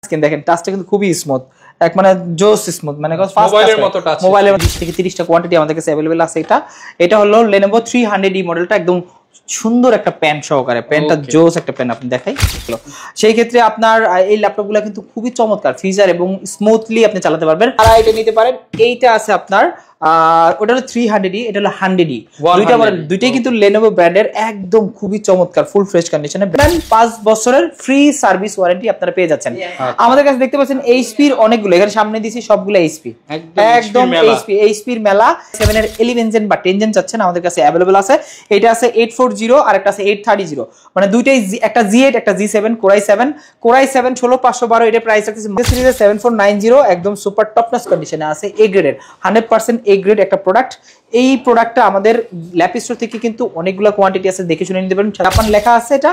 Screen দেখেন, টাচটা কিন্তু খুবই স্মুথ, এক মানে জোস স্মুথ, মানে মোবাইলের মতো টাচ। মোবাইলের 20 থেকে 30টা কোয়ান্টিটি আমাদের কাছে अवेलेबल আছে। এটা হলো Lenovo 300E মডেলটা, একদম সুন্দর একটা পেন সহকারে, পেনটা জোস একটা পেন আপনি দেখাই। সেই ক্ষেত্রে আপনার এই ল্যাপটপগুলো কিন্তু খুবই চমৎকার ফিচার এবং স্মুথলি আপনি চালাতে পারবেন। আর এটা নিতে পারেন, এইটা আছে আপনার ওটা হলো 300E, এটা হলো 100E, দুইটা মডেল, দুইটাই কিন্তু Lenovo ব্র্যান্ডের, একদম খুবই চমৎকার ফুল ফ্রেশ কন্ডিশনে। 5 বছরের ফ্রি সার্ভিস ওয়ারেন্টি আপনারা পেয়ে যাচ্ছেন। আমাদের কাছে দেখতে পাচ্ছেন HP এর অনেকগুলো, এখানে সামনে দিয়েছি সবগুলো HP, একদম HP এর মেলা। 7 এর 11 জেন বা 10 জেন চাচ্ছেন, আমাদের কাছে अवेलेबल আছে। এটা আছে 840 আর একটা আছে 830, মানে দুইটাই, একটা G8 একটা G7, Core i7 16512, এটা প্রাইস আছে সিরিজের 7490, একদম সুপার টপ নচ কন্ডিশনে আছে, এ গ্রেডের 100% এ গ্রেড একটা প্রোডাক্ট। এই প্রোডাক্টটা আমাদের ল্যাপ স্টোর থেকে কিন্তু অনেকগুলো কোয়ান্টিটি আছে, দেখে শুনে নিতে পারেন, জাপান লেখা আছে এটা।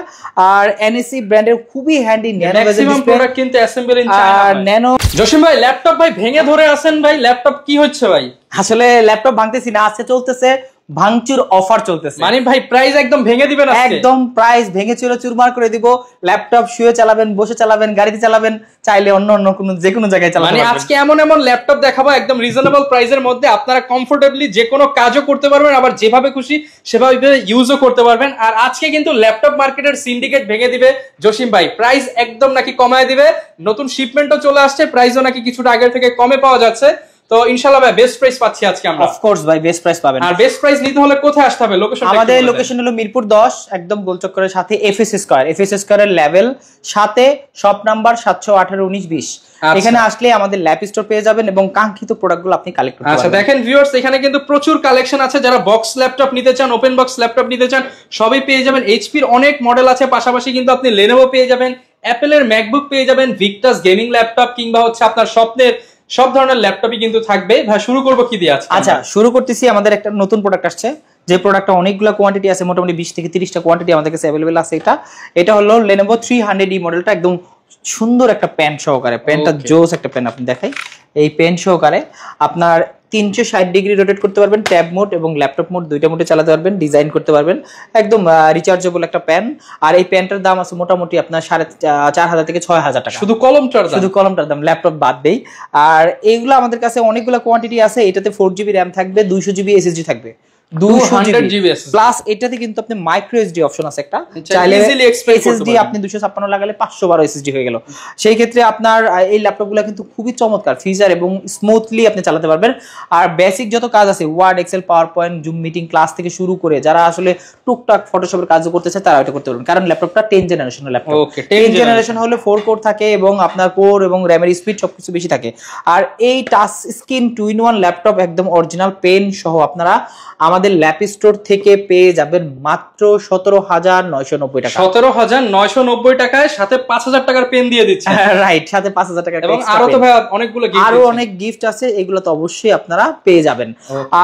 আর NEC ব্র্যান্ডের খুবই হ্যান্ডি, ম্যাক্সিমাম প্রোডাক্ট কিন্তু অ্যাসেম্বল ইন চায়না। আর ন্যানো জসিম ভাই ল্যাপটপ ভাই ভেঙে ধরে আছেন ভাই, ল্যাপটপ কি হচ্ছে ভাই? আসলে ল্যাপটপ ভাঙতেছি না, আজকে চলতেছে ভাঙচুর অফার চলতেছে, মানে ভাই প্রাইস একদম ভেঙে দিবেন আজকে, একদম প্রাইস ভেঙে চুরমার করে দিব। ল্যাপটপ শুয়ে চালাবেন, বসে চালাবেন, গাড়িতে চালাবেন, চাইলে অন্য কোনো যে কোনো জায়গায় চালাবেন। মানে আজকে এমন ল্যাপটপ দেখাবো একদম রিজনেবল প্রাইসের মধ্যে, আপনারা কমফোর্টেবলি যে কোনো কাজও করতে পারবেন, আবার যেভাবে খুশি সেভাবে ইউজও করতে পারবেন। আর আজকে কিন্তু ল্যাপটপ মার্কেটের সিন্ডিকেট ভেঙে দিবে জসিম ভাই, প্রাইস একদম নাকি কমায় দিবে, নতুন শিপমেন্টও চলে আসছে, প্রাইসও নাকি কিছুটা আগের থেকে কমে পাওয়া যাচ্ছে। তো ইনশাআল্লাহ ভাই বেস্ট প্রাইস পাচ্ছি আজকে আমরা। অফ কোর্স ভাই বেস্ট প্রাইস পাবেন। আর বেস্ট প্রাইস নিতে হলে কোথায় আসতে হবে? লোকেশন, আমাদের লোকেশন হলো মিরপুর 10, একদম গোলচক্করের সাথে FS স্কয়ারের লেভেল সাথে শপ নাম্বার 7181920। এখানে আসলে আমাদের ল্যাপ স্টোর পেয়ে যাবেন এবং কাঙ্ক্ষিত প্রোডাক্টগুলো আপনি কালেক্ট করতে পারবেন। আচ্ছা দেখেন ভিউয়ার্স, এখানে কিন্তু প্রচুর কালেকশন আছে, যারা বক্স ল্যাপটপ নিতে চান, ওপেন বক্স ল্যাপটপ নিতে চান, সবই পেয়ে যাবেন। HP এর অনেক মডেল আছে, পাশাপাশি কিন্তু আপনি Lenovo পেয়ে যাবেন, Apple এর ম্যাকবুক পেয়ে যাবেন, ভিক্টাস গেমিং ল্যাপটপ, কিংবা হচ্ছে আপনার স্বপ্নের সব ধরনের ল্যাপটপই কিন্তু থাকবে। ভাই শুরু করব কি দিয়ে আজকে? আচ্ছা শুরু করতেছি, আমাদের একটা নতুন প্রোডাক্ট আসছে, যে প্রোডাক্টটা অনেকগুলো কোয়ান্টিটি আছে, মোটামুটি 20 থেকে 30টা কোয়ান্টিটি আমাদের কাছে अवेलेबल আছে। এটা হলো Lenovo 300E মডেলটা, একদম সুন্দর একটা পেন সহকারে, পেনটা জোস একটা পেন আপনি দেখাই। এই পেন সহকারে আপনার 360 ডিগ্রি রোটেট করতে পারবেন, ট্যাব মোড এবং ল্যাপটপ মোড দুইটা মোডে চালাতে পারবেন, ডিজাইন করতে পারবেন, একদম রিচার্জেবল একটা পেন। আর এই পেনটার দাম আছে মোটামুটি আপনার 4500 থেকে 6000 টাকা, শুধু কলমটার দাম, ল্যাপটপ বাদ দেই। আর এইগুলো আমাদের কাছে অনেকগুলো কোয়ান্টিটি আছে। এটাতে 4GB র্যাম থাকবে, 200GB SSD থাকবে, 200GB প্লাস এটাতে কিন্তু আপনি মাইক্রো এসডি অপশন আছে একটা, চাইলে এসএসডি আপনি 256 লাগালে 512 এসএসডি হয়ে গেল। সেই ক্ষেত্রে আপনার এই ল্যাপটপগুলো কিন্তু খুবই চমৎকার ফিচার এবং স্মুথলি আপনি চালাতে পারবেন। আর বেসিক যত কাজ আছে, Word, Excel, PowerPoint, Zoom meeting, class থেকে শুরু করে যারা আসলে টুকটাক ফটোশপের কাজ করতে চায় তারা এটা করতে পারবেন, কারণ ল্যাপটপটা 10 জেনারেশনের ল্যাপটপ। 10 জেনারেশন হলে 4 কোর থাকে এবং আপনার কোর এবং র্যামের স্পিড সবকিছু বেশি থাকে। আর এই টাচ স্ক্রিন 2-in-1 ল্যাপটপ একদম অরিজিনাল পেন সহ আপনারা আমাদের ল্যাপ স্টোর থেকে পেয়ে যাবেন মাত্র 17990 টাকা। 17990 টাকায় সাথে 5000 টাকার পেন দিয়ে দিচ্ছে। রাইট, সাথে 5000 টাকা এবং আরো তো ভাই অনেকগুলো গিফট, আরো অনেক গিফট আছে, এগুলো তো অবশ্যই আপনারা পেয়ে যাবেন।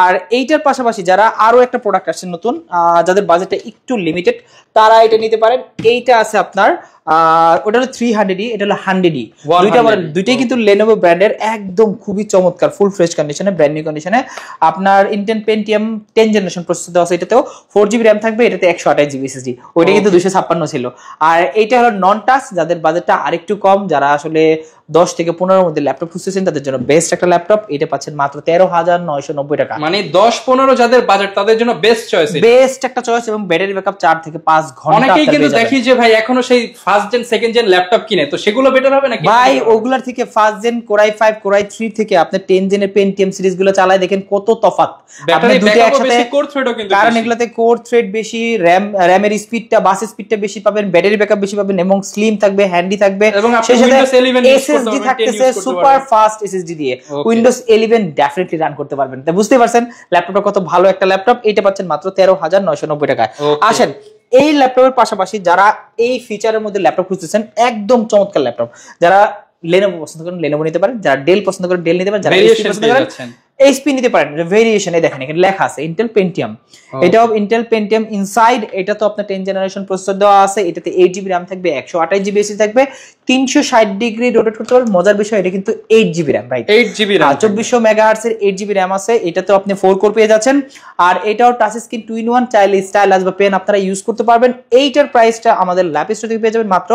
আর এইটার পাশাপাশি যারা আরো একটা প্রোডাক্ট আসছে নতুন, যাদের বাজেটটা একটু লিমিটেড, তারা এটা নিতে পারেন। এইটা আছে আপনার ওটা হলো 300E, এটা হলো 100E, দুইটা মডেল, দুইটাই কিন্তু Lenovo ব্র্যান্ডের, একদম খুবই চমৎকার ফুল ফ্রেশ কন্ডিশনে, ব্র্যান্ড নিউ কন্ডিশনে। আপনার Intel Pentium 10 জেনারেশন প্রসেসর দেওয়া আছে, এটাতেও 4GB র্যাম থাকবে, এটাতে 128GB SSD, ওইটা কিন্তু 256 ছিল। আর এইটা হলো নন টাচ, যাদের বাজেটটা আরেকটু কম, যারা আসলে 10 থেকে 15 মধ্যে ল্যাপটপ খুঁজতেছেন তাদের জন্য বেস্ট একটা ল্যাপটপ। এটা পাচ্ছেন মাত্র 13990 টাকা। মানে 10-15 যাদের বাজেট তাদের জন্য বেস্ট চয়েস, বেস্ট একটা চয়েস এবং ব্যাটারি ব্যাকআপ 4 থেকে 5 ঘন্টা। অনেকেই কিন্তু দেখি যে ভাই এখনো সেই first gen second gen laptop কিনে, তো সেগুলো বেটার হবে নাকি? ভাই ওগুলার থেকে first gen Core i5 Core i3 থেকে আপনি 10 জেনের Pentium সিরিজ গুলো চালায় দেখেন কত তফাৎ। আপনি দুটো একসাথে কোর থ্রেডও কিন্তু, কারণ এগুলাতে কোর থ্রেড বেশি, র‍্যামের স্পিডটা, বাস স্পিডটা বেশি পাবেন, ব্যাটারি ব্যাকআপ বেশি পাবেন এবং স্লিম থাকবে, হ্যান্ডি থাকবে, এবং আপনি Windows 11 SSD থাকতেছে সুপার ফাস্ট SSD দিয়ে, Windows 11 ডেফিনেটলি রান করতে পারবেন। তাই বুঝতে পারছেন ল্যাপটপটা কত ভালো একটা ল্যাপটপ। এটা পাচ্ছেন মাত্র 13990 টাকায়। আসেন এই ল্যাপটপের পাশাপাশি যারা এই ফিচারের মধ্যে ল্যাপটপ খুঁজতেছেন, একদম চমৎকার ল্যাপটপ, যারা Lenovo পছন্দ করেন Lenovo নিতে পারেন, যারা ডেল পছন্দ করেন ডেল নিতে পারেন, যারা HP পছন্দ করেন এইচপি নিতে পারেন, ভেরিয়েশন দেখেন এখানে লেখা আছে ইন্টেল পেন্টিয়াম, এটাও ইন্টেল পেন্টিয়াম ইনসাইড, এটা তো আপনার 10 জেনারেশন প্রসেসর দেওয়া আছে, এটাতে 8GB RAM থাকবে, 128GB এসএসডি থাকবে, 360 ডিগ্রি রোটেট করতে পারবেন। মজার বিষয় এটা কিন্তু 8GB RAM, right 8GB RAM, 2400 megahertz এর 8GB RAM আছে, এটাতে আপনি 4 কোর পেয়ে যাচ্ছেন। আর এটাও টাচ স্ক্রিন 2-in-1, চাইলে স্টাইলাস বা পেন আপনারা ইউজ করতে পারবেন। এইটার প্রাইসটা আমাদের ল্যাপটপ স্টোর থেকে পেয়ে যাবেন মাত্র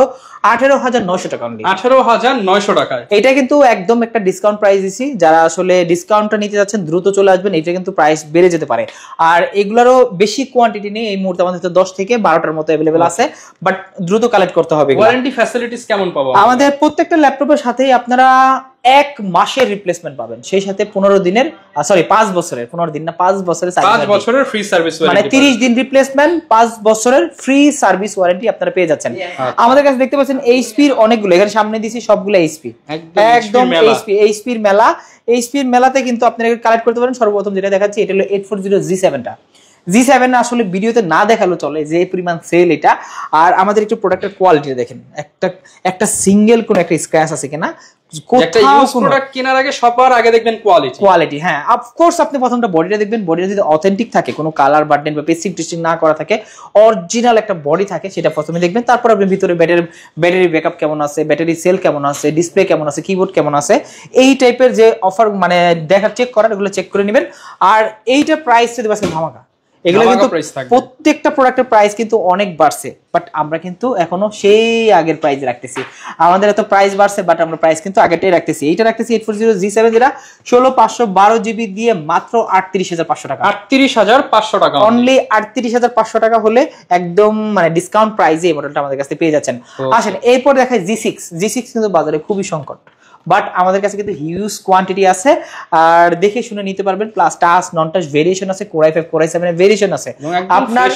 18900 টাকা অনলি, 18900 টাকায়। এটা কিন্তু একদম একটা ডিসকাউন্ট প্রাইস দিছি, যারা আসলে ডিসকাউন্টটা নিতে যাচ্ছেন দ্রুত চলে আসবেন, এটা কিন্তু প্রাইস বেড়ে যেতে পারে। আর এগুলারও বেশি কোয়ান্টিটি নেই এই মুহূর্তে, আমাদের 10 থেকে 12টার মতো अवेलेबल আছে, বাট দ্রুত কালেক্ট করতে হবে। ওয়ারেন্টি ফ্যাসিলিটিস কেমন পাবো? আমাদের প্রত্যেকটা ল্যাপটপের সাথেই আপনারা 1 মাসের রিপ্লেসমেন্ট পাবেন, সেই সাথে 15 দিনের 5 বছরের, 15 দিন না 5 বছরের 5 বছরের ফ্রি সার্ভিস ওয়ারেন্টি, মানে 30 দিন রিপ্লেসমেন্ট, 5 বছরের ফ্রি সার্ভিস ওয়ারেন্টি আপনারা পেয়ে যাচ্ছেন। আমাদের কাছে দেখতে পাচ্ছেন এইচপির অনেকগুলো, এখানে সামনে দিছি সবগুলো এইচপি, একদম এইচপির মেলা। এইচপির মেলাতে কিন্তু আপনারা কালেক্ট করতে পারেন। সর্বপ্রথম যেটা দেখাচ্ছি এটা হলো 840G7 টা, G7 আসলে ভিডিওতে না দেখালো চলে, যে পরিমাণ সেল এটা। আর আমাদের একটু প্রোডাক্টের কোয়ালিটি দেখেন, একটা সিঙ্গেল কোন একটা স্ক্র্যাচ আছে কিনা, একটা ইউজ প্রোডাক্ট কেনার আগে সবার আগে দেখবেন কোয়ালিটি। হ্যাঁ, অফকোর্স আপনি প্রথমটা বডিটা দেখবেন, বডিটা যদি অথেন্টিক থাকে, কোনো কালার বাটন বা পেস্টিং টেস্টিং না করা থাকে, অরিজিনাল একটা বডি থাকে, সেটা প্রথমে দেখবেন। তারপর আপনি ভিতরে ব্যাটারি ব্যাকআপ কেমন আছে, ব্যাটারি সেল কেমন আছে, ডিসপ্লে কেমন আছে, কিবোর্ড কেমন আছে, এই টাইপের যে অফার মানে দেখা চেক করার, এগুলো চেক করে নেবেন। আর এইটা প্রাইস যদি বাসে ধামাকা, এগুলো কিন্তু প্রত্যেকটা প্রোডাক্টের প্রাইস কিন্তু অনেক বাড়ছে, বাট আমরা কিন্তু এখনো সেই আগের প্রাইস রাখতেছি। আমাদের এত প্রাইস বাড়ছে, বাট আমরা প্রাইস কিন্তু আগেরটাই রাখতেছি। এইটা রাখতেছি 840G7 যেটা 16512GB দিয়ে মাত্র 38500 টাকা, 38500 টাকা অনলি 38500 টাকা হলে একদম মানে ডিসকাউন্ট প্রাইসে এই মডেলটা আমাদের কাছে পেয়ে যাচ্ছেন। আসেন এরপর দেখায় G6 কিন্তু বাজারে খুবই সংকট, বাট আমাদের কাছে কিন্তু হিউজ কোয়ান্টিটি আছে, আর দেখে শুনে নিতে পারবেন। প্লাস টাচ নন টাচ ভেরিয়েশন আছে, Core i5 Core i7 এর ভেরিয়েশন আছে। আপনার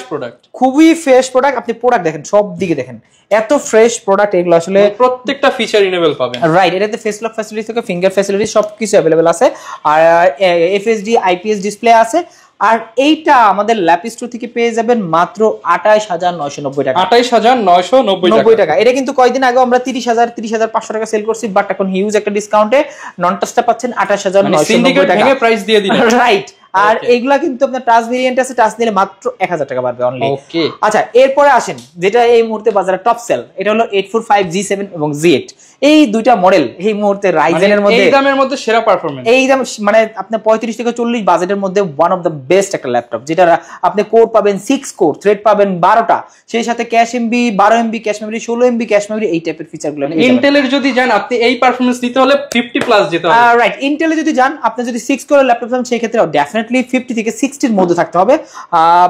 খুবই ফ্রেশ প্রোডাক্ট, আপনি প্রোডাক্ট দেখেন, সব দিকে দেখেন, এত ফ্রেশ প্রোডাক্ট এগুলো, আসলে প্রত্যেকটা ফিচার ইনেবল পাবেন, রাইট। এটাতে ফেস লক ফ্যাসিলিটি থেকে ফিঙ্গার ফ্যাসিলিটি সবকিছু अवेलेबल আছে, আর এফএসডি আইপিএস ডিসপ্লে আছে। আর এইটা আমাদের ল্যাপটপ স্টোর থেকে পেয়ে যাবেন মাত্র 28990 টাকা, 28990 টাকা। এটা কিন্তু কয়েকদিন আগে আমরা 30500 টাকা সেল করছি, বাট এখন হিউজ একটা ডিসকাউন্টে নন টাচটা পাচ্ছেন 28990 টাকা, ভেঙে প্রাইস দিয়ে দিলেন, রাইট। আর এইগুলা কিন্তু আপনার টাচ ভেরিয়েন্ট আছে, টাচ নিলে মাত্র 1000 টাকা পারবে অনলি। ওকে, আচ্ছা এরপরে আসেন যেটা এই মুহূর্তে বাজারে টপ সেল, এটা হলো 845G7 এবং Z8, এই দুইটা মডেল এই মুহূর্তে রাইজেনের মধ্যে, এই দামের মধ্যে সেরা পারফরম্যান্স, এই দাম মানে আপনি 35 থেকে 40 বাজেটের মধ্যে ওয়ান অফ দ্য বেস্ট একটা ল্যাপটপ, যেটা আপনি কোর পাবেন 6 কোর, থ্রেড পাবেন 12টা, সেই সাথে cash MB 12 MB cache memory, 16 MB cache memory, এই টাইপের ফিচারগুলো। ইন্টেলের যদি যান আপনি এই পারফরম্যান্স দিতে হলে 50 প্লাস যেতে হবে, রাইট। ইন্টেলে যদি যান আপনি যদি 6 কোরের ল্যাপটপ চান, সেই ক্ষেত্রে ডেফিনেটলি 50 থেকে 60 এর মধ্যে থাকতে হবে,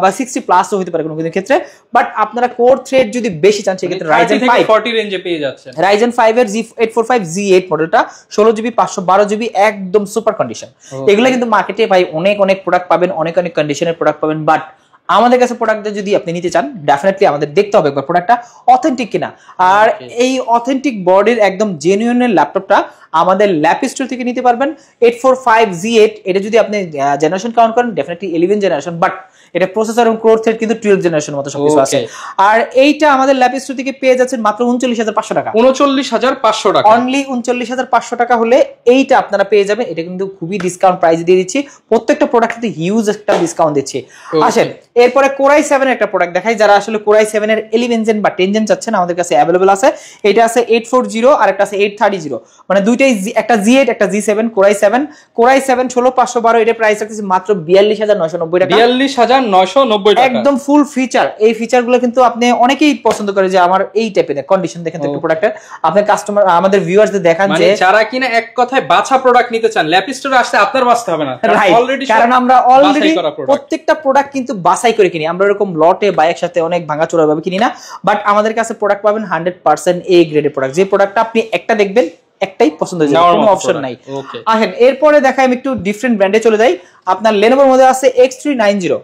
বা 60 প্লাসও হতে পারে কোনো কোনো ক্ষেত্রে। বাট আপনারা কোর থ্রেড যদি বেশি চান, সেই ক্ষেত্রে Ryzen 5 40 রেঞ্জে পেয়ে যাচ্ছেন, Ryzen 5 এর Z845G8 মডেলটা 16GB 512GB একদম সুপার কন্ডিশন। এগুলো কিন্তু মার্কেটে ভাই অনেক প্রোডাক্ট পাবেন, অনেক কন্ডিশনের প্রোডাক্ট পাবেন, বাট আমাদের কাছে প্রোডাক্টটা যদি আপনি নিতে চান, ডেফিনেটলি আমাদের দেখতে হবে একবার প্রোডাক্টটা অথেন্টিক কিনা। আর এই অথেন্টিক বডির একদম জেনুইন ল্যাপটপটা আমাদের ল্যাপটপ স্টোর থেকে নিতে পারবেন। 845G8 এটা যদি আপনি জেনারেশন কাউন্ট করেন, ডেফিনেটলি 11 জেনারেশন, বাট এটা প্রসেসর এবং কোর থ্রেড কিন্তু 12 জেনারেশন মতো সবকিছু আছে। আর এইটা আমাদের ল্যাপটপ স্টোর থেকে পেয়ে যাচ্ছেন মাত্র 39500 টাকা, 39500 টাকা, অনলি 39500 টাকা হলে এইটা আপনারা পেয়ে যাবেন। এটা কিন্তু খুবই ডিসকাউন্ট প্রাইস দিয়ে দিচ্ছি, প্রত্যেকটা প্রোডাক্টে হিউজ একটা ডিসকাউন্ট দিচ্ছি। আসেন এরপরে Core i7 এর একটা প্রোডাক্ট দেখাই, যারা আসলে Core i7 এর 11 জেন বা 10 জেন চাচ্ছেন, আমাদের কাছে अवेलेबल আছে। এটা আছে 840 আর একটা আছে 830, মানে দুইটাই, একটা G8 একটা G7, Core i7 16512, এটা প্রাইস রাখতেছি মাত্র 42990 টাকা, 42990 টাকা, একদম ফুল ফিচার। এই ফিচারগুলো কিন্তু আপনি অনেকেই পছন্দ করে, যে আমার এই টাইপের কন্ডিশন দেখেন তো একটু প্রোডাক্টের, আপনার কাস্টমার আমাদের ভিউয়ারদের দেখান যে যারা কিনা এক কথায় বাছা প্রোডাক্ট নিতে চান, ল্যাপটপ স্টোরে আসলে আপনার বাছতে হবে না, অলরেডি, কারণ আমরা অলরেডি প্রত্যেকটা প্রোডাক্ট কিন্তু বাছাই করে কিনি, আমরা এরকম লটে বা একসাথে অনেক ভাঙাচোরা ভাবে কিনি না, বাট আমাদের কাছে প্রোডাক্ট পাবেন 100% এ গ্রেডের প্রোডাক্ট, যে প্রোডাক্টটা আপনি একটা দেখবেন একটাই পছন্দ হয়ে যাবে, কোনো অপশন নাই। আসেন এরপরে দেখাই আমি একটু ডিফারেন্ট ব্র্যান্ডে চলে যাই। আপনার Lenovoর মধ্যে আছে X390,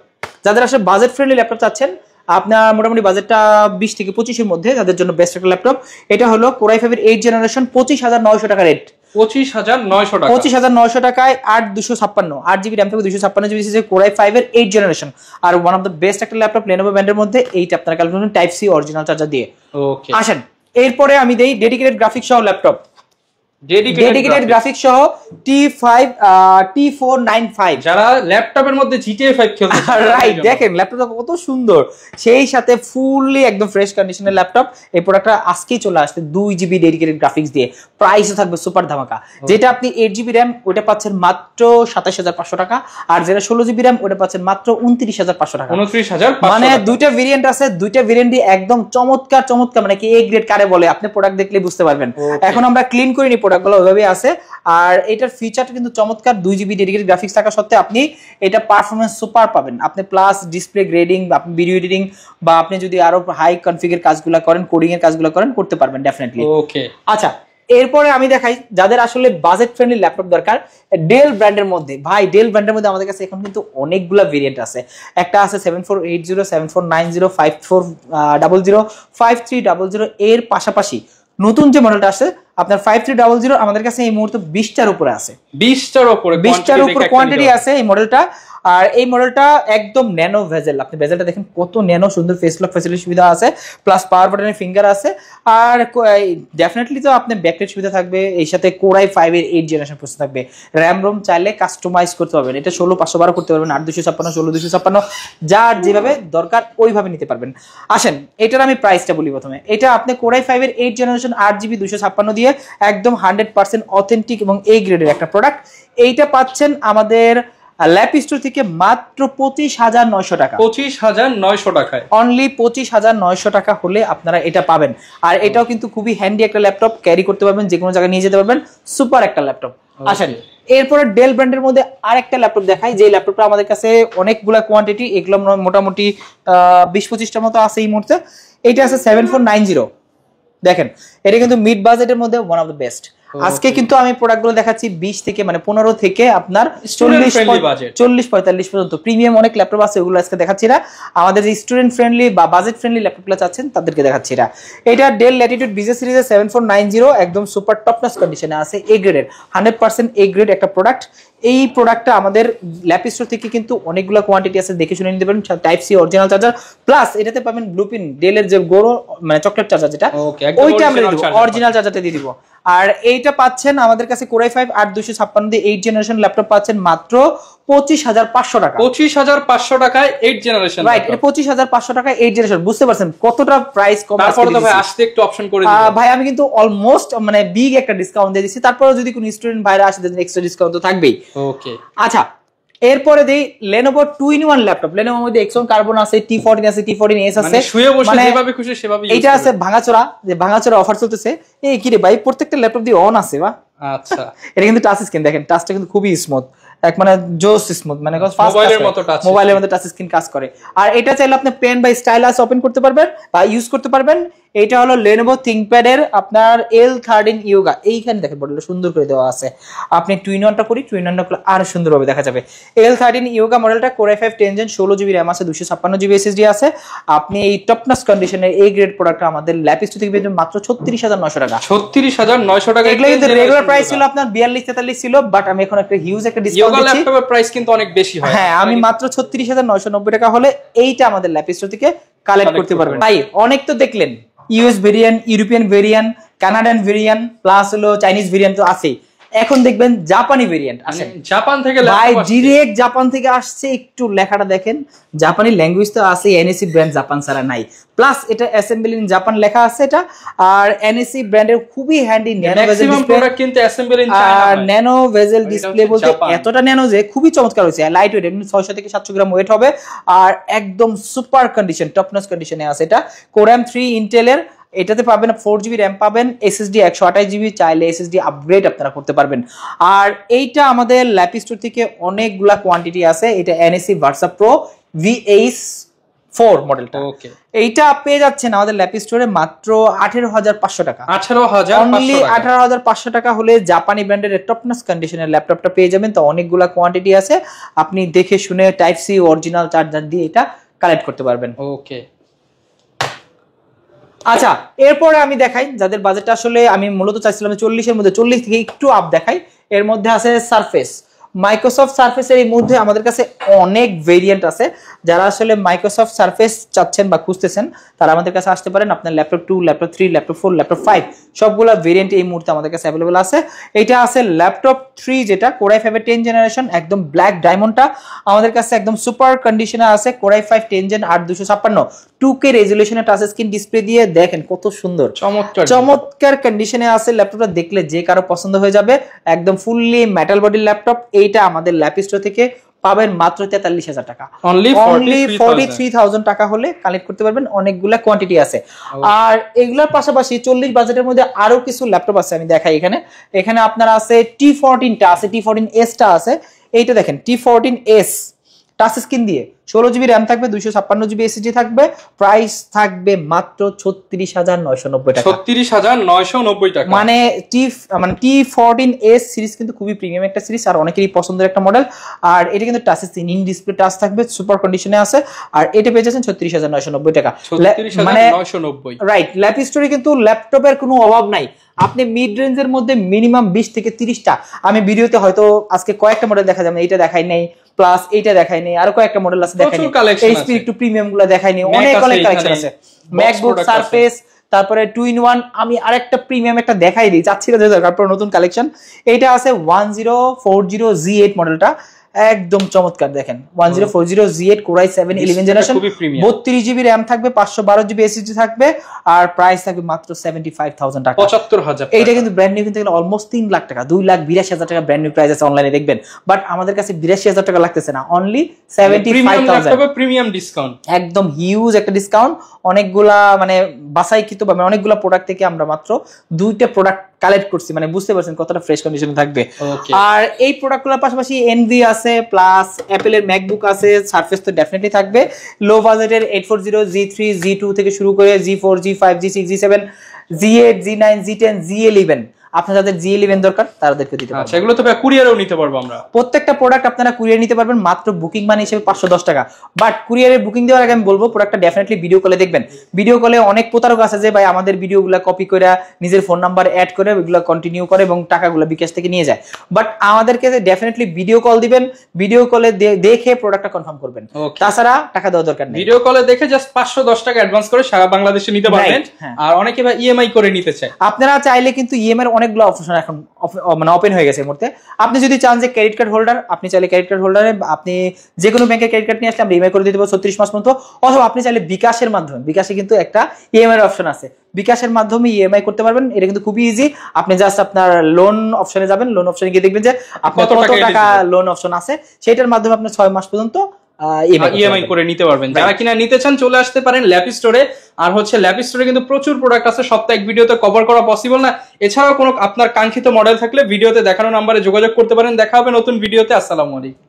যাদের আসলে বাজেট ফ্রেন্ডলি ল্যাপটপ চাচ্ছেন, আপনার মোটামুটি বাজেটটা 20 থেকে 25 এর মধ্যে, তাদের জন্য বেস্ট একটা ল্যাপটপ। এটা হলো Core i5 এর 8 জেনারেশন, 25900 টাকা রেট, 25900 টাকা, 25900 টাকায় 8GB RAM থেকে 256GB এসএসডি, Core i5 এর 8 জেনারেশন, আর ওয়ান অফ দ্য বেস্ট একটা ল্যাপটপ Lenovo ব্র্যান্ডের মধ্যে। এইটা আপনারা calculation type C original charger দিয়ে। ওকে, আসেন এরপরে আমি দেই ডেডিকেটেড গ্রাফিক্স সহ ল্যাপটপ। ডেডিকেটেড গ্রাফিক্স সহ T5 T495 যারা ল্যাপটপের মধ্যে GTA 5 খেলতে চায় রাইট দেখেন ল্যাপটপটা কত সুন্দর, সেই সাথে ফুললি একদম ফ্রেশ কন্ডিশনের ল্যাপটপ। এই প্রোডাক্টটা আজকেই চলে আসছে 2GB ডেডিকেটেড গ্রাফিক্স দিয়ে, প্রাইসও থাকবে সুপার ধামাকা। যেটা আপনি 8GB RAM ওটা পাচ্ছেন মাত্র 27500 টাকা, আর যেটা 16GB RAM ওটা পাচ্ছেন মাত্র 29500 টাকা। 29500 মানে দুইটা ভেরিয়েন্ট আছে, দুইটা ভেরিয়েন্টই একদম চমৎকার মানে কি এ গ্রেড কারে বলে আপনি প্রোডাক্ট দেখলে বুঝতে পারবেন। এখন আমরা ক্লিন করিনি প্রোডাক্টগুলো, ওইভাবে আছে। আর এটার ফিচারটা কিন্তু চমৎকার, 2GB ডেডিকেটেড গ্রাফিক্স থাকা সত্ত্বেও আপনি এটা পারফরম্যান্স সুপার পাবেন। আপনি প্লাস ডিসপ্লে গ্রেডিং বা আপনি ভিডিও এডিটিং বা আপনি যদি আরো হাই কনফিগার কাজগুলো করেন, কোডিং এর কাজগুলো করেন, করতে পারবেন ডেফিনেটলি। ওকে আচ্ছা, এরপরে আমি দেখাই যাদের আসলে বাজেট ফ্রেন্ডলি ল্যাপটপ দরকার ডেল ব্র্যান্ডের মধ্যে। ভাই ডেল ব্র্যান্ডের মধ্যে আমাদের কাছে এখন কিন্তু অনেকগুলো ভেরিয়েন্ট আছে। একটা আছে 7480, 7490, 5400, 5300। এর পাশাপাশি নতুন যে মডেলটা আছে আপনার 5300 আমাদের কাছে এই মুহূর্তে 20টার উপরে আছে, 20টার উপরে কোয়ান্টিটি আছে এই মডেলটা। আর এই মডেলটা একদম ন্যানো ভেজেল, আপনি ভেজেলটা দেখেন কত ন্যানো সুন্দর, ফেস লক ফ্যাসিলিটি সুবিধা আছে, প্লাস পাওয়ার বাটনের ফিঙ্গার আছে। আর ডেফিনেটলি তো আপনার ব্যাকলাইট সুবিধা থাকবে, এই সাথে Core i5 এর 8th জেনারেশন প্রসেসর থাকবে। র‍্যাম রোম চাইলে কাস্টমাইজ করতে পারবেন, এটা 16512 করতে পারবেন, 8256, 16256, যার যেভাবে দরকার ওইভাবে নিতে পারবেন। আসেন এটার আমি প্রাইসটা বলি প্রথমে। এটা আপনি Core i5 এর 8th জেনারেশন 8GB 256 দিয়ে একদম 100% অথেন্টিক এবং এ গ্রেডের একটা প্রোডাক্ট। এইটা পাচ্ছেন আমাদের ল্যাপ স্টোর থেকে মাত্র 25900 টাকা, 25900 টাকায়, অনলি 25900 টাকা হলে আপনারা এটা পাবেন। আর এটাও কিন্তু খুবই হ্যান্ডি একটা ল্যাপটপ, ক্যারি করতে পারবেন, যে কোনো জায়গায় নিয়ে যেতে পারবেন, সুপার একটা ল্যাপটপ। আসেন এরপরে ডেল ব্র্যান্ডের মধ্যে আরেকটা ল্যাপটপ দেখাই, যে ল্যাপটপটা আমাদের কাছে অনেকগুলা কোয়ান্টিটি, এগুলো মোটামুটি 20-25টার মতো আছে এই মুহূর্তে। এটা আছে 7490, দেখেন এটা কিন্তু মিড বাজেটের মধ্যে ওয়ান অফ দ্য বেস্ট। আজকে কিন্তু আমি প্রোডাক্টগুলো দেখাচ্ছি 20 থেকে মানে 15 থেকে আপনার 40-45 পর্যন্ত প্রিমিয়াম অনেক ল্যাপটপ আছে, ওগুলো আজকে দেখাচ্ছি না। আমাদের যে স্টুডেন্ট ফ্রেন্ডলি বা বাজেট ফ্রেন্ডলি ল্যাপটপগুলো চাচ্ছেন তাদেরকে দেখাচ্ছি না। এটা ডেল ল্যাটিটিউড বিজনেস সিরিজের 7490 একদম সুপার টপ নচ কন্ডিশনে আছে, এ গ্রেডের 100% এ গ্রেড একটা প্রোডাক্ট। এই প্রোডাক্টটা আমাদের ল্যাপ স্টোর থেকে কিন্তু অনেকগুলো কোয়ান্টিটি আছে, দেখে শুনে নিতে পারেন। Type C original charger, plus এটাতে পাবেন ব্লুপিন ডেলের যে গোড়ো মানে চকলেট চার্জার, যেটা ওইটা আমরা অরিজিনাল চার্জারটা দিয়ে দিব। আর এইটা পাচ্ছেন আমাদের কাছে Core i5 8256 দিয়ে 8th জেনারেশন ল্যাপটপ পাচ্ছেন মাত্র 25500 টাকা, 25500 টাকায় 8th জেনারেশন, রাইট। এটা 25500 টাকা 8th জেনারেশন, বুঝতে পারছেন কতটা প্রাইস কম। তারপরে তো ভাই আসতে একটু অপশন করে দিবেন ভাই, আমি কিন্তু অলমোস্ট মানে বিগ একটা ডিসকাউন্ট দিয়ে দিচ্ছি, তারপরে যদি কোনো স্টুডেন্ট ভাইরা আসে দেন এক্সট্রা ডিসকাউন্ট তো থাকবেই। ওকে আচ্ছা, এরপরে দেই Lenovo 2-in-1 ল্যাপটপ। Lenovo মধ্যে Exon Carbon আছে, T14 আছে, T14s আছে, মানে শুয়ে বসে যেভাবে খুশি সেভাবে ইউজ এটা আছে ভাঙাচোরা, যে ভাঙাচোরা অফার চলতেছে। এই কি রে ভাই, প্রত্যেকটা ল্যাপটপ দিয়ে অন আছে বা। আচ্ছা, এটা কিন্তু টাচ স্ক্রিন, দেখেন টাচটা কিন্তু খুবই স্মুথ, এক মানে জোস স্মুথ, মানে মোবাইলের মতো টাচ, মোবাইলের মতো টাচ স্ক্রিন কাজ করে। আর এটা চাইলে আপনি পেন বা স্টাইলাস ওপেন করতে পারবেন বা ইউজ করতে পারবেন। এটা হলো Lenovo ThinkPad এর আপনার L13 Yoga, এইখানে দেখেন বড় সুন্দর করে দেওয়া আছে। আপনি 2-in-1টা করি, 2-in-1টা করলে আরো সুন্দরভাবে দেখা যাবে। L13 Yoga মডেলটা Core i5 10 Gen, 16GB RAM আছে, 256GB SSD আছে। আপনি এই টপ নচ কন্ডিশনের এই গ্রেড প্রোডাক্ট আমাদের ল্যাপ স্টোর থেকে পেয়ে মাত্র 36900 টাকা, 36900 টাকা। এগুলো কিন্তু রেগুলার প্রাইস ছিল আপনার 42-43 ছিল, বাট আমি এখন একটা হিউজ একটা ডিসকাউন্ট দিচ্ছি। ল্যাপটপের প্রাইস কিন্তু অনেক বেশি হয়, হ্যাঁ, আমি মাত্র 36990 টাকা হলে এইটা আমাদের ল্যাপ স্টোর থেকে কালেক্ট করতে পারবেন। ভাই অনেক তো দেখলেন, US variant, European variant, Canadian variant, plus হলো চাইনিজ ভেরিয়েন্ট তো আছেই। এখন দেখবেন জাপানি ভেরিয়েন্ট আসে, জাপান থেকে ভাই ডিরেক্ট জাপান থেকে আসছে। একটু লেখাটা দেখেন, জাপানি ল্যাঙ্গুয়েজ তো আছে, এনএসি ব্র্যান্ড জাপান ছাড়া নাই, প্লাস এটা অ্যাসেম্বল ইন জাপান লেখা আছে এটা। আর এনএসি ব্র্যান্ডের খুবই হ্যান্ডি ন্যানো ভেজেল ডিসপ্লে, কিন্তু অ্যাসেম্বল ইন চায়না। আর ন্যানো ভেজেল ডিসপ্লে বলতে এতটা ন্যানো যে খুবই চমৎকার হয়েছে, লাইট ওয়েট, 600 থেকে 700 গ্রাম ওয়েট হবে, আর একদম সুপার কন্ডিশন, টপ নচ কন্ডিশনে আছে এটা। Core i3 ইন্টেলের, এটাতে পাবেন 4GB RAM পাবেন, SSD 128GB, চাইলে SSD আপগ্রেড আপনারা করতে পারবেন। আর এইটা আমাদের ল্যাপ স্টোর থেকে অনেকগুলা কোয়ান্টিটি আছে। এটা NSE Versa Pro VH4 মডেলটা, ওকে, এইটা পেয়ে যাচ্ছেন আমাদের ল্যাপ স্টোরে মাত্র 18500 টাকা, 18500 টাকা হলে জাপানি ব্র্যান্ডের টপ নচ কন্ডিশনের ল্যাপটপটা পেয়ে যাবেন। তো অনেকগুলা কোয়ান্টিটি আছে, আপনি দেখে শুনে টাইপ সি অরিজিনাল চার্জার দিয়ে এটা কালেক্ট করতে পারবেন। ওকে, আচ্ছা, এরপরে আমি দেখাই যাদের বাজেটটা আসলে আমি মূলত চাইছিলাম 40-এর মধ্যে, 40 থেকে একটু আপ দেখাই। এর মধ্যে আছে সারফেস মাইক্রোসফট সারফেসের এই মধ্যে আমাদের কাছে অনেক ভেরিয়েন্ট আছে। যারা আসলে মাইক্রোসফট সারফেস চাচ্ছেন বা খুঁজতেছেন তারা আমাদের কাছে আসতে পারেন। আপনার ল্যাপটপ 2, ল্যাপটপ 3, ল্যাপটপ 4, ল্যাপটপ 5 সবগুলা ভেরিয়েন্ট এই মুহূর্তে আমাদের কাছে অ্যাভেলেবল আছে। এটা আছে ল্যাপটপ 3 যেটা Core i5 এর 10 জেনারেশন, একদম ব্ল্যাক ডায়মন্ডটা আমাদের কাছে একদম সুপার কন্ডিশনে আছে। Core i5 10 জেন 8256 2K রেজোলিউশনে টাচ স্ক্রিন ডিসপ্লে দিয়ে দেখেন কত সুন্দর চমৎকার কন্ডিশনে আছে। ল্যাপটপটা দেখলে যে কারো পছন্দ হয়ে যাবে, একদম ফুললি মেটাল বডির ল্যাপটপ। এইটা আমাদের ল্যাপ স্টোর থেকে পাবেন মাত্র 43,000 টাকা, অনলি 43,000 টাকা হলে কালেক্ট করতে পারবেন। অনেকগুলা কোয়ান্টিটি আছে। আর এগুলোর পাশাপাশি 40 বাজেটের মধ্যে আরো কিছু ল্যাপটপ আছে, আমি দেখাই। এখানে আপনার আছে T14 টা আছে, T14S টা আছে। এইটা দেখেন T14S টাচ স্ক্রিন দিয়ে 16GB র্যাম থাকবে, 256GB SSD থাকবে। প্রাইস থাকবে মাত্র 36,990 টাকা। 36,990 টাকা। মানে T14S সিরিজ কিন্তু খুবই প্রিমিয়াম একটা সিরিজ আর অনেকেরই পছন্দের একটা মডেল। আর এটা কিন্তু touch screen, in display touch থাকবে, সুপার কন্ডিশনে আছে। আর এটা পেয়ে যাচ্ছেন 36,990 টাকা। মানে রাইট, ল্যাপ স্টোরে কিন্তু ল্যাপটপের কোনো অভাব নাই। আপনি মিড রেঞ্জের মধ্যে মিনিমাম 20 থেকে 30টা, আমি ভিডিওতে হয়তো আজকে কয়েকটা মডেল দেখা যাবে, এইটা দেখাই নাই, প্লাস এইটা দেখাই নাই, আরো কয়েকটা মডেল আছে দেখাই নাই, এইচপি একটু প্রিমিয়াম গুলো দেখাই নাই, অনেক কালেকশন আছে। ম্যাকবুক সারফেস, তারপরে 2-in-1। আমি আরেকটা প্রিমিয়াম একটা দেখাই দিই, চাচ্ছি না তারপর নতুন কালেকশন। এইটা আছে 1040Z8 মডেলটা, একদম চমৎকার। দেখেন 1040Z8 Core i7 11 generation, 32GB RAM থাকবে, 512GB SSD থাকবে। আর প্রাইস থাকবে মাত্র 75,000 টাকা, 75,000। এইটা কিন্তু ব্র্যান্ড নিউ কিনতে গেলে অলমোস্ট 3 লাখ টাকা, 2,82,000 টাকা ব্র্যান্ড নিউ প্রাইস আছে, অনলাইনে দেখবেন। বাট আমাদের কাছে 82,000 টাকা লাগতেছে না, অনলি 75,000 প্রিমিয়াম ডিসকাউন্ট, একদম হিউজ একটা ডিসকাউন্ট। অনেকগুলা মানে বাছাইকৃত বা অনেকগুলা প্রোডাক্ট থেকে আমরা মাত্র 2টা প্রোডাক্ট কালেক্ট করছি, মানে বুঝতে পারছেন কতটা ফ্রেশ কন্ডিশনে থাকবে। আর এই প্রোডাক্টগুলোর পাশাপাশি এনভি আছে, প্লাস অ্যাপেলের ম্যাকবুক আছে, সারফেস তো ডেফিনেটলি থাকবে। লো বাজেটের 840, Z3, Z2 থেকে শুরু করে G4, G5, G6, G7, G8, G9, G10, G11 আপনার যাদের G11 দরকার তাদেরকে দিতে পারবেন। সেগুলো তো কুরিয়ারেও নিতে পারবো আমরা। প্রত্যেকটা প্রোডাক্ট আপনারা কুরিয়ার নিতে পারবেন মাত্র বুকিং মানি হিসেবে 510 টাকা। বাট কুরিয়ারে বুকিং দেওয়ার আগে আমি বলবো প্রোডাক্টটা ডেফিনেটলি ভিডিও কলে দেখবেন। ভিডিও কলে অনেক প্রতারক আছে যে ভাই আমাদের ভিডিওগুলো কপি করে নিজের ফোন নাম্বার অ্যাড করে ওইগুলো কন্টিনিউ করে এবং টাকাগুলো বিকাশ থেকে নিয়ে যায়। বাট আমাদেরকে ডেফিনেটলি ভিডিও কল দিবেন, ভিডিও কলে দেখে প্রোডাক্টটা কনফার্ম করবেন, তাছাড়া টাকা দেওয়া দরকার নেই। ভিডিও কলে দেখে জাস্ট 510 টাকা অ্যাডভান্স করে সারা বাংলাদেশে নিতে পারবেন। আর অনেকে ভাই ইএমআই করে নিতে চায়, আপনারা চাইলে কিন্তু ইএমআই এর অনেকগুলো অপশন এখন মানে ওপেন হয়ে গেছে এই মুহূর্তে। আপনি যদি চান যে ক্রেডিট কার্ড হোল্ডার, আপনি চাইলে ক্রেডিট কার্ড হোল্ডারে আপনি যে কোনো ব্যাংকের ক্রেডিট কার্ড নিয়ে আসলে আমরা ইএমআই করে দিতে পারবো 36 মাস পর্যন্ত। অথবা আপনি চাইলে বিকাশের মাধ্যমে, বিকাশে কিন্তু একটা ইএমআই এর অপশন আছে, বিকাশের মাধ্যমে ইএমআই করতে পারবেন। এটা কিন্তু খুবই ইজি। আপনি জাস্ট আপনার লোন অপশনে যাবেন, লোন অপশনে গিয়ে দেখবেন যে আপনার কত টাকা লোন অপশন আছে, সেটার মাধ্যমে আপনি 6 মাস পর্যন্ত ইএমআই করে নিতে পারবেন। যারা কিনা নিতে চান চলে আসতে পারেন ল্যাপ স্টোরে। আর ল্যাপ স্টোরে কিন্তু প্রচুর প্রোডাক্ট আছে, সবটা এক ভিডিওতে কভার করা পসিবল না। এছাড়াও কোনো আপনার কাঙ্ক্ষিত মডেল থাকলে ভিডিওতে দেখানো নাম্বারে যোগাযোগ করতে পারেন। দেখা হবে নতুন ভিডিওতে। আসসালামু আলাইকুম।